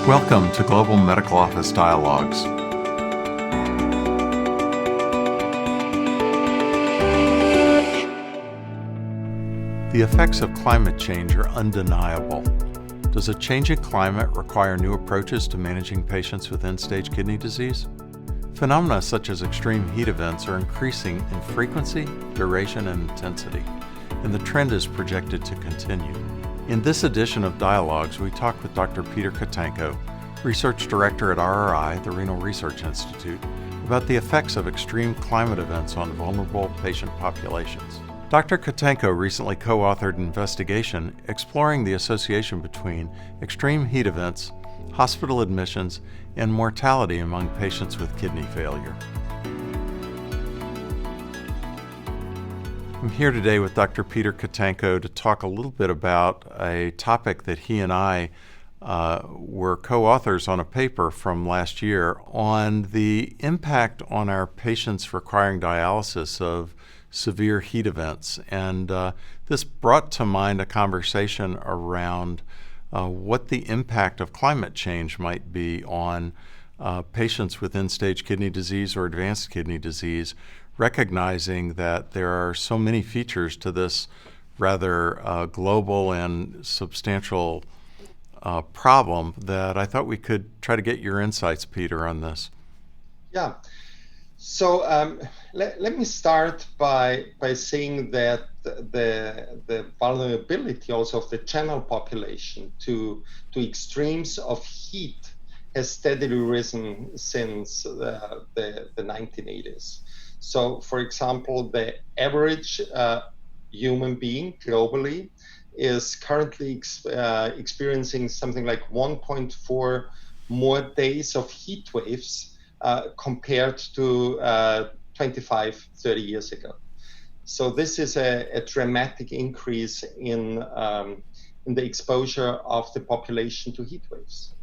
Welcome to Global Medical Office Dialogues. The effects of climate change are undeniable. Does a changing climate require new approaches to managing patients with end-stage kidney disease? Phenomena such as extreme heat events are increasing in frequency, duration, and intensity, and the trend is projected to continue. In this edition of Dialogues, we talk with Dr. Peter Kotanko, Research Director at RRI, the Renal Research Institute, about the effects of extreme climate events on vulnerable patient populations. Dr. Kotanko recently co-authored an investigation exploring the association between extreme heat events, hospital admissions, and mortality among patients with kidney failure. I'm here today with Dr. Peter Kotanko to talk a little bit about a topic that he and I were co-authors on a paper from last year on the impact on our patients requiring dialysis of severe heat events. And this brought to mind a conversation around what the impact of climate change might be on patients with end-stage kidney disease or advanced kidney disease, recognizing that there are so many features to this rather global and substantial problem that I thought we could try to get your insights, Peter, on this. Yeah. So let me start by saying that the vulnerability also of the general population to extremes of heat has steadily risen since the 1980s. So, for example, the average human being globally is currently experiencing something like 1.4 more days of heat waves compared to 25, 30 years ago. So this is a dramatic increase in the exposure of the population to heat waves.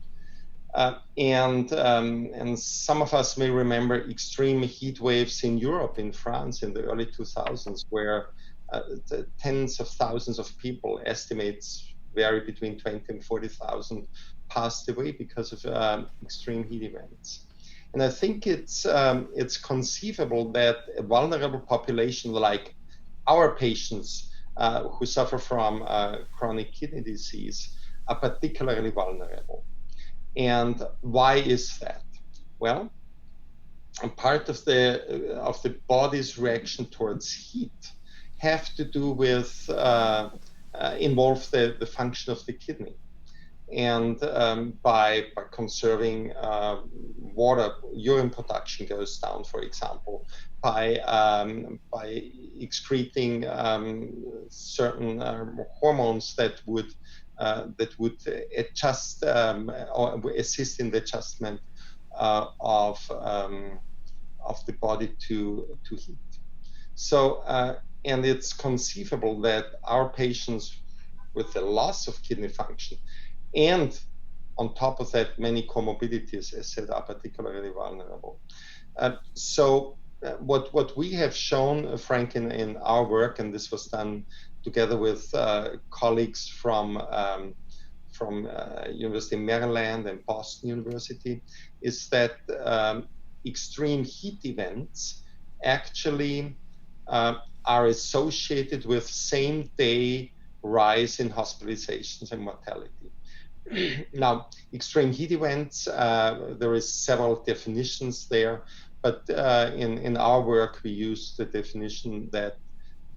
And some of us may remember extreme heat waves in Europe, in France, in the early 2000s, where the tens of thousands of people, estimates vary between 20 and 40,000, passed away because of extreme heat events. And I think it's conceivable that a vulnerable population like our patients who suffer from chronic kidney disease are particularly vulnerable. And why is that? Well, part of the body's reaction towards heat have to do with involve the function of the kidney. And by conserving water, urine production goes down, for example, by excreting certain hormones that would adjust or assist in the adjustment of the body to heat. So, and it's conceivable that our patients with the loss of kidney function, and on top of that, many comorbidities, as said, are particularly vulnerable. So what we have shown, Frank, in our work, and this was done together with colleagues from University of Maryland and Boston University, is that extreme heat events actually are associated with same-day rise in hospitalizations and mortality. Now, extreme heat events, there is several definitions there, but in our work, we used the definition that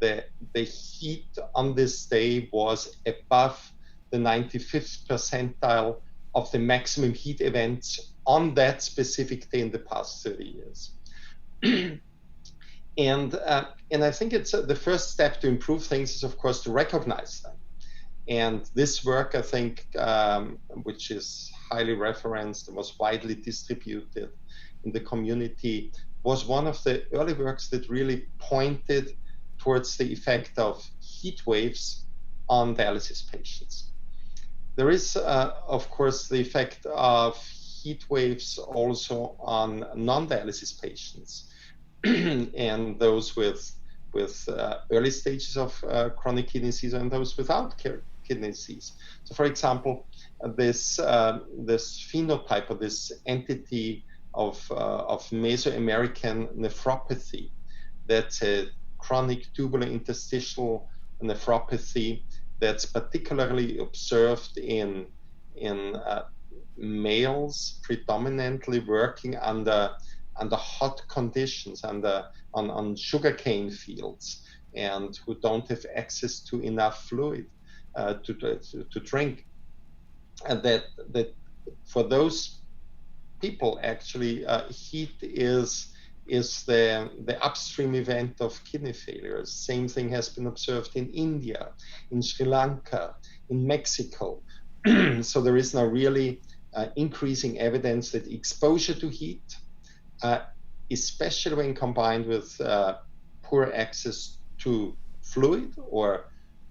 the heat on this day was above the 95th percentile of the maximum heat events on that specific day in the past 30 years. And I think it's the first step to improve things is, of course, to recognize them. And this work, I think, which is highly referenced and was widely distributed in the community, was one of the early works that really pointed towards the effect of heat waves on dialysis patients. There is, of course, the effect of heat waves also on non-dialysis patients and those with early stages of chronic kidney disease and those without kidney disease. So, for example, this phenotype or this entity of Mesoamerican nephropathy, that's a chronic tubular interstitial nephropathy that's particularly observed in males predominantly working under hot conditions, on sugarcane fields, and who don't have access to enough fluid to drink. And that for those people, actually, heat is the upstream event of kidney failure. Same thing has been observed in India, in Sri Lanka, in Mexico. So there is now really increasing evidence that exposure to heat, especially when combined with poor access to fluid or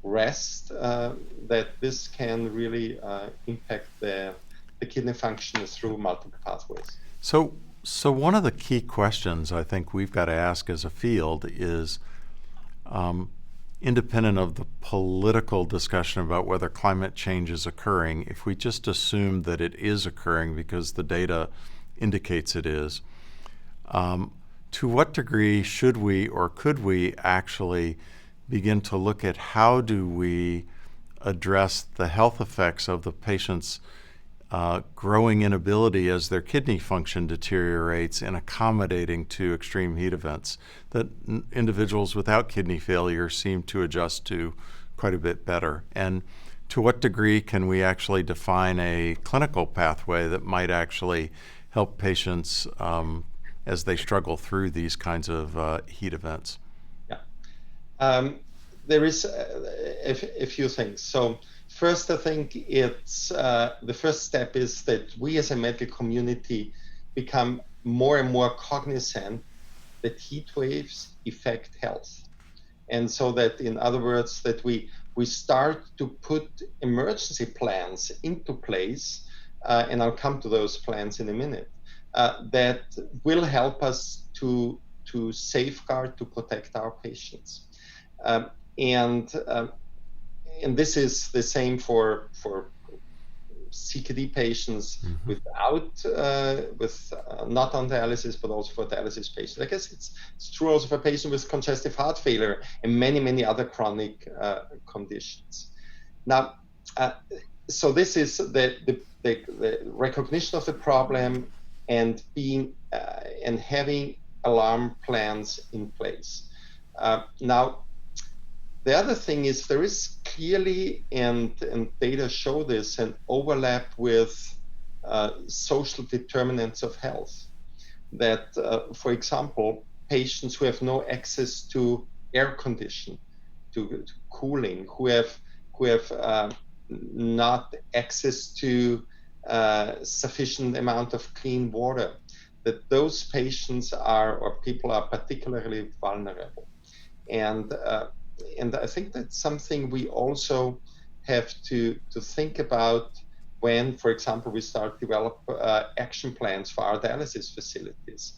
rest, that this can really impact the kidney function through multiple pathways. So one of the key questions I think we've got to ask as a field is, independent of the political discussion about whether climate change is occurring, if we just assume that it is occurring because the data indicates it is, to what degree should we or could we actually begin to look at how do we address the health effects of the patient's growing inability as their kidney function deteriorates in accommodating to extreme heat events that individuals without kidney failure seem to adjust to quite a bit better? And to what degree can we actually define a clinical pathway that might actually help patients as they struggle through these kinds of heat events? Yeah. There is a few things. So first, I think it's the first step is that we as a medical community become more and more cognizant that heat waves affect health. And so that, in other words, that we start to put emergency plans into place, and I'll come to those plans in a minute, that will help us to safeguard, to protect our patients. And this is the same for CKD patients with not on dialysis, but also for dialysis patients. I guess it's true also for patients with congestive heart failure and many other chronic conditions. Now, so this is the recognition of the problem and being and having alarm plans in place. Now, the other thing is there is clearly, and data show this, an overlap with social determinants of health. That, for example, patients who have no access to air conditioning, to cooling, who have not access to sufficient amount of clean water, that those patients or people are particularly vulnerable. And I think that's something we also have to think about when, for example, we start develop action plans for our dialysis facilities.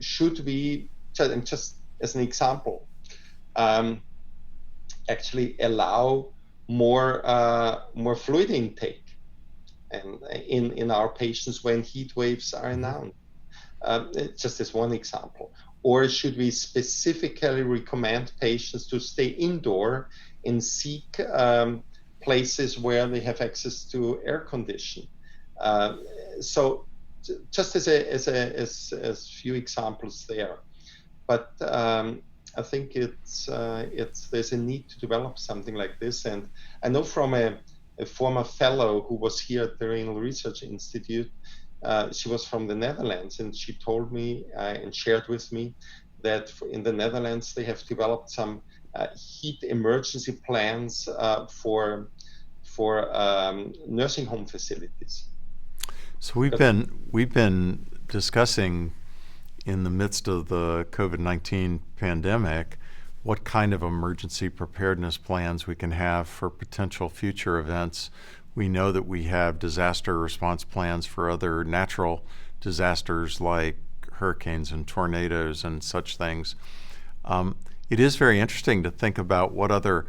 Should we, just as an example, actually allow more fluid intake in our patients when heat waves are announced? Just as one example. Or should we specifically recommend patients to stay indoor and seek places where they have access to air conditioning? So, just as a few examples there, but I think there's a need to develop something like this. And I know from a former fellow who was here at the Renal Research Institute. She was from the Netherlands, and she told me and shared with me that in the Netherlands they have developed some heat emergency plans for nursing home facilities. So we've been discussing in the midst of the COVID-19 pandemic what kind of emergency preparedness plans we can have for potential future events. We know that we have disaster response plans for other natural disasters like hurricanes and tornadoes and such things. It is very interesting to think about what other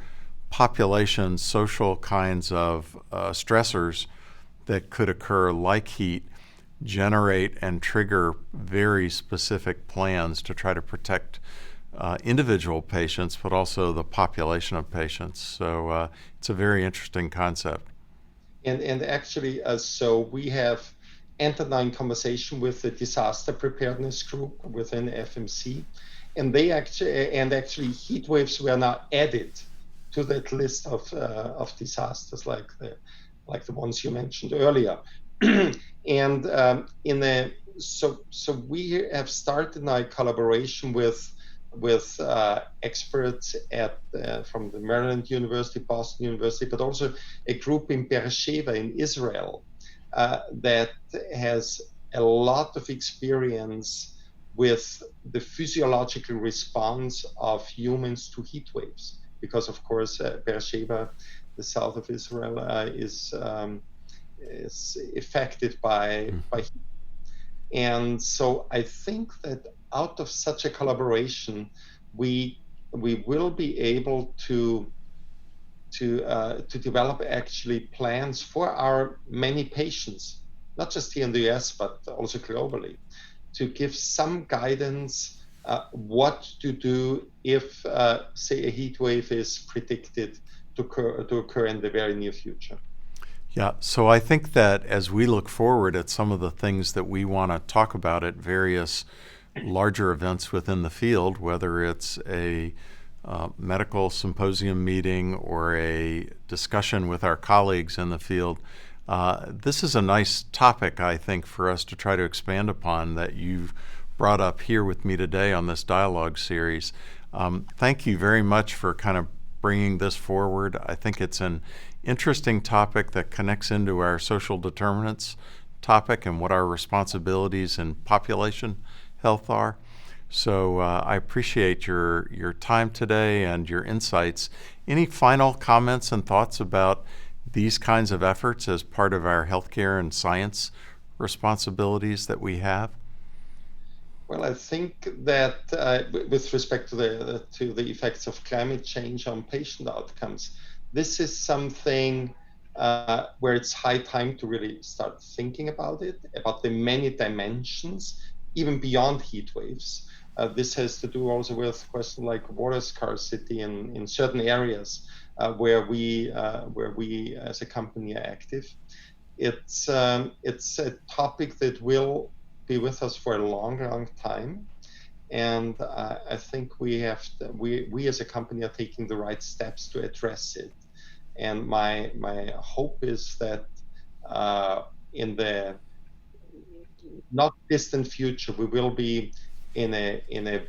population social kinds of stressors that could occur, like heat, generate and trigger very specific plans to try to protect individual patients, but also the population of patients. So it's a very interesting concept. And actually, so we have entered now in conversation with the disaster preparedness group within FMC, and actually heat waves were now added to that list of disasters like the ones you mentioned earlier. And so we have started now a collaboration with experts from the Maryland University, Boston University, but also a group in Beersheba in Israel that has a lot of experience with the physiological response of humans to heat waves. Because of course, Beersheba, the south of Israel, is affected by heat. And so I think that out of such a collaboration, we will be able to develop actually plans for our many patients, not just here in the US, but also globally, to give some guidance what to do if, say, a heat wave is predicted to occur in the very near future. Yeah, so I think that as we look forward at some of the things that we want to talk about at various larger events within the field, whether it's a medical symposium meeting or a discussion with our colleagues in the field, this is a nice topic, I think, for us to try to expand upon that you've brought up here with me today on this dialogue series. Thank you very much for kind of bringing this forward. I think it's an interesting topic that connects into our social determinants topic and what our responsibilities in population health are. So I appreciate your time today and your insights. Any final comments and thoughts about these kinds of efforts as part of our healthcare and science responsibilities that we have? Well, I think that with respect to the effects of climate change on patient outcomes, this is something where it's high time to really start thinking about it, about the many dimensions, even beyond heat waves. This has to do also with questions like water scarcity in certain areas where we as a company are active. It's a topic that will be with us for a long time, and I think we as a company are taking the right steps to address it. And my hope is that in the not distant future, we will be in a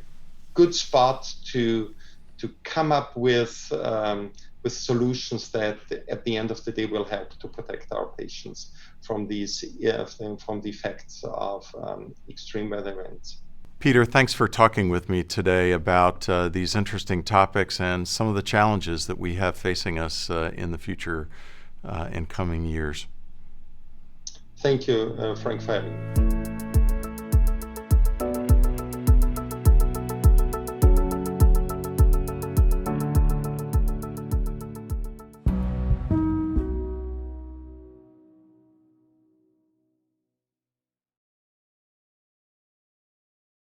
good spot to come up with solutions that at the end of the day will help to protect our patients from the effects of extreme weather events. Peter, thanks for talking with me today about these interesting topics and some of the challenges that we have facing us in the future in coming years. Thank you, Frank, for having me.